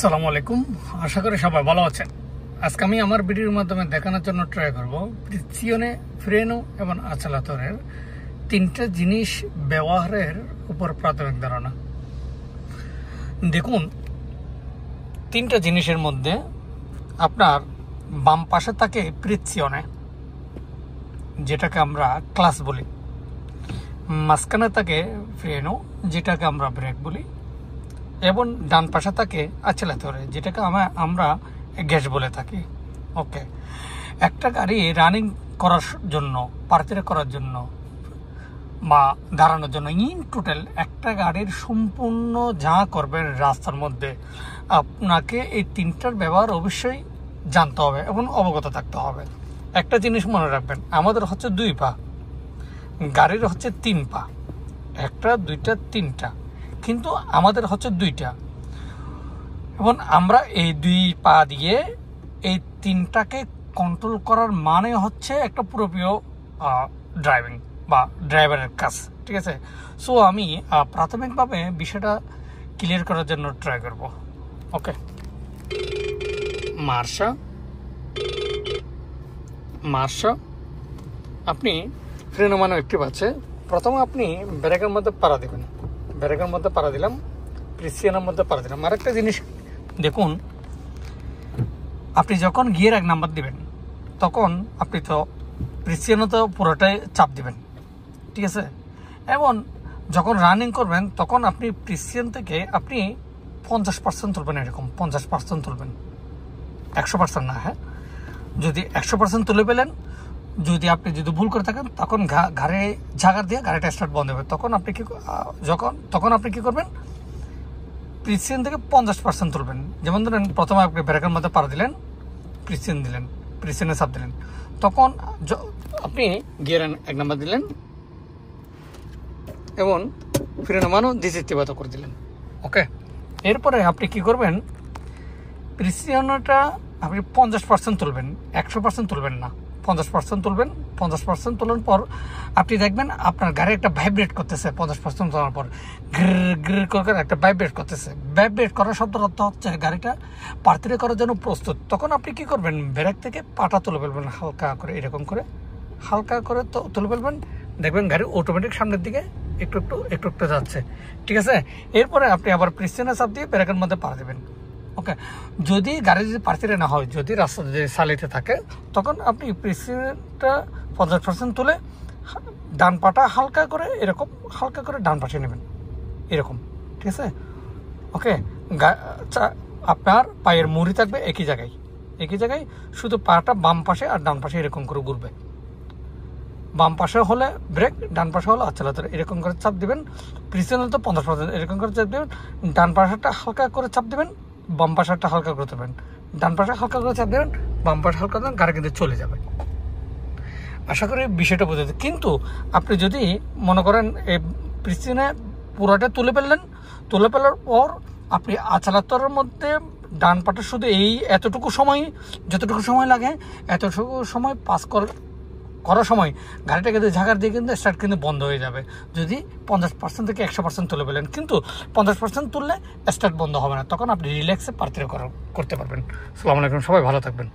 আসসালামু আলাইকুম। আশা করি সবাই ভালো আছেন। আজকে আমি আমার ভিডিওর মাধ্যমে দেখানোর জন্য ট্রাই করব প্রিসিয়নে, ফ্রেনো এবং আচালাতরের তিনটা জিনিস ব্যবহারের উপর প্রাথমিক ধারণা। দেখুন, তিনটা জিনিসের মধ্যে আপনার বাম পাশে থাকে প্রিসিয়নে, যেটাকে আমরা ক্লাস বলি, মাঝখানে থাকে ফ্রেনো, যেটাকে আমরা ব্রেক বলি, এবং ডান পাশে থাকে আচেলাতরে, যেটাকে আমরা গ্যাস বলে থাকি। ওকে, একটা গাড়ি রানিং করার জন্য, পার্কিং করার জন্য বা দাঁড়ানোর জন্য, ইন টোটাল একটা গাড়ির সম্পূর্ণ যা করবেন রাস্তার মধ্যে, আপনাকে এই তিনটার ব্যবহার অবশ্যই জানতে হবে এবং অবগত থাকতে হবে। একটা জিনিস মনে রাখবেন, আমাদের হচ্ছে দুই পা, গাড়ির হচ্ছে তিন পা, একটা, দুইটা, তিনটা, কিন্তু আমাদের হচ্ছে দুইটা, এবং আমরা এই দুই পা দিয়ে এই তিনটাকে কন্ট্রোল করার মানে হচ্ছে একটা পুরোপুরি ড্রাইভিং বা ড্রাইভারের কাজ। ঠিক আছে, সো আমি প্রাথমিকভাবে বিষয়টা ক্লিয়ার করার জন্য ট্রাই করব। ওকে, মার্শা আপনি ফ্রেনো মানে একটি আছে। প্রথমে আপনি ব্রেকের মধ্যে পাড়া দেবেন, ব্রেকের মধ্যে পাড়া দিলাম, প্রিসিয়নের মধ্যে পাড়া দিলাম। আর একটা জিনিস দেখুন, আপনি যখন গিয়ার 1 নাম্বার দিবেন তখন আপনি তো প্রিসিয়নে তো পুরোটাই চাপ দিবেন, ঠিক আছে, এবং যখন রানিং করবেন তখন আপনি প্রিসিয়ন থেকে আপনি 50% তুলবেন, এরকম 50% তুলবেন, 100% না। হ্যাঁ, যদি 100% তুলে পেলেন, যদি আপনি ভুল করে থাকেন, তখন ঘাড়ে ঝাগার দিয়ে গাড়িটা স্টার্ট বন্ধ হবে। তখন আপনি কি করবেন, প্রিসিয়ন থেকে 50% তুলবেন। যেমন ধরেন, প্রথমে আপনি ব্রেকের মধ্যে পাড়া দিলেন, প্রিসিয়ন দিলেন, প্রিসিয়নে চাপ দিলেন, তখন আপনি গিয়ার 1 নাম্বার দিলেন এবং ফ্রেনো মানও দ্বিতীয়ত করে দিলেন। ওকে, এরপরে আপনি কি করবেন, প্রিসিয়নটা আপনি 50% তুলবেন, 100% তুলবেন না, 50% তুলবেন। 50% তোলার পর আপনি দেখবেন আপনার গাড়ি একটা ভাইব্রেট করতেছে। 50% তোলার পর গ্রির করে একটা ভাইব্রেট করতেছে। ভাইব্রেট করার শব্দের অর্থ হচ্ছে গাড়িটা পার্কিং করার জন্য প্রস্তুত। তখন আপনি কি করবেন, ব্রেক থেকে পাটা তুলে ফেলবেন, হালকা করে, এরকম করে হালকা করে তুলে ফেলবেন। দেখবেন গাড়ি অটোমেটিক সামনের দিকে একটু একটু যাচ্ছে। ঠিক আছে, এরপরে আপনি আবার প্রিসিয়নে চাপ দিয়ে ব্রেকের মধ্যে পা দেবেন। ওকে, যদি গাড়ি পার্কিং না হয়, যদি রাস্তা যদি চালিতে থাকে, তখন আপনি প্রিসিয়নটা 50% তুলে ডান পাটা হালকা করে, এরকম হালকা করে ডান পাশে নেবেন, এরকম। ঠিক আছে, ওকে, আপনার পায়ের মুড়ি থাকবে একই জায়গায়, শুধু পাটা বাম পাশে আর ডান পাশে এরকম করে ঘুরবে। বাম পাশে হলে ব্রেক, ডান পাশে হলে আচেলাতরে, এরকম করে চাপ দিবেন। প্রিসিয়নে তো 50% এরকম করে চাপ দেবেন। ডান পাশেটা হালকা করে চাপ দেবেন, বাম পাশেরটা হালকা করে দেবেন। ডান পাশে হালকা করে চাপ দেবেন, বাম পাশে হালকা দেবেন, গাড়ি কিন্তু চলে যাবে। আশা করি বিষয়টা বোঝাতে। কিন্তু আপনি যদি মনে করেন এই প্রিসিয়নে পুরোটা তুলে ফেলার পর আপনি আচেলাতরের মধ্যে ডান পাটা শুধু যতটুকু সময় লাগে, এতটুকু সময় পাস করার সময় গাড়িটা কিন্তু ঝাঁকার দিয়ে কিন্তু স্টার্ট কিন্তু বন্ধ হয়ে যাবে। যদি 50% থেকে 100% তুলে ফেলেন, কিন্তু 50% তুললে স্টার্ট বন্ধ হবে না, তখন আপনি রিল্যাক্সে পার্কিং করতে পারবেন। আসসালামু আলাইকুম, সবাই ভালো থাকবেন।